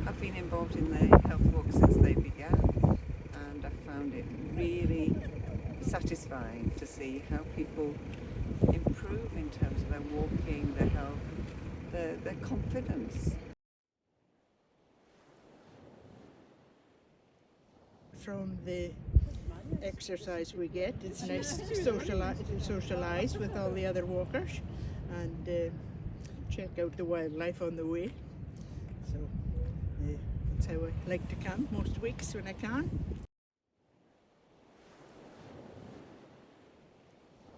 I've been involved in the health walk since they began, and I found it really satisfying to see how people improve in terms of their walking, their health, their confidence. From the exercise we get, it's nice to socialise with all the other walkers and check out the wildlife on the way. So that's how I like to come most weeks when I can.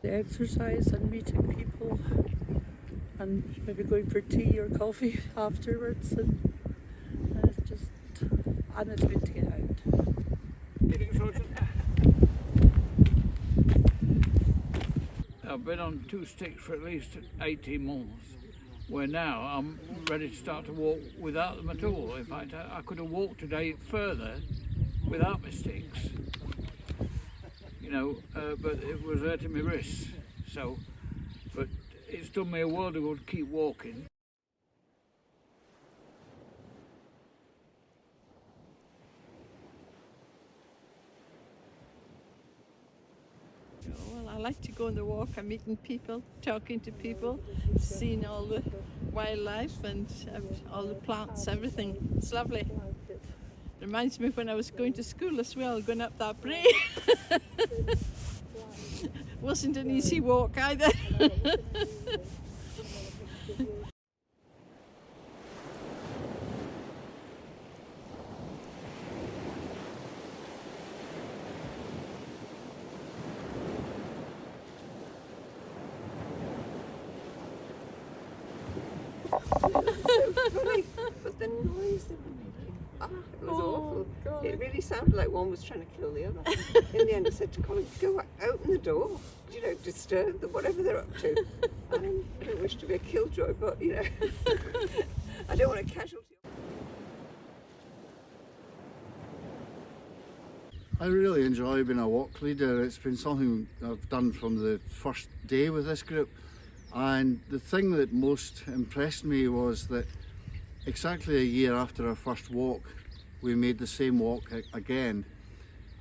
The exercise and meeting people and maybe going for tea or coffee afterwards, and it's just, and it's good to get out. I've been on 2 sticks for at least 18 months, where now I'm ready to start to walk without them at all. In fact, I could have walked today further without my sticks, but it was hurting my wrists. So, but it's done me a world of good to keep walking. Well, I like to go on the walk. I'm meeting people, talking to people, seeing all the wildlife and all the plants, everything. It's lovely. Reminds me of when I was going to school as well, going up that brae. Wasn't an easy walk either. Funny, but the noise they were making, it was awful. God. It really sounded like one was trying to kill the other. In the end, I said to Colin, go open the door, disturb them, whatever they're up to. I don't wish to be a killjoy, but I don't want a casualty. I really enjoy being a walk leader. It's been something I've done from the first day with this group. And the thing that most impressed me was that exactly a year after our first walk, we made the same walk again.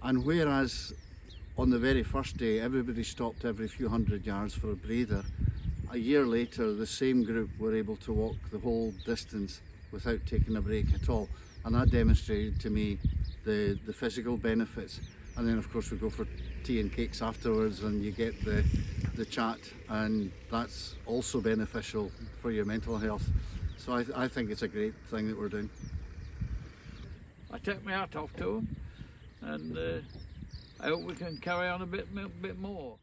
And whereas on the very first day, everybody stopped every few hundred yards for a breather, a year later, the same group were able to walk the whole distance without taking a break at all. And that demonstrated to me the physical benefits. And then of course we go for tea and cakes afterwards and you get the chat, and that's also beneficial for your mental health. So I think it's a great thing that we're doing. I take my hat off to them, and I hope we can carry on a bit more.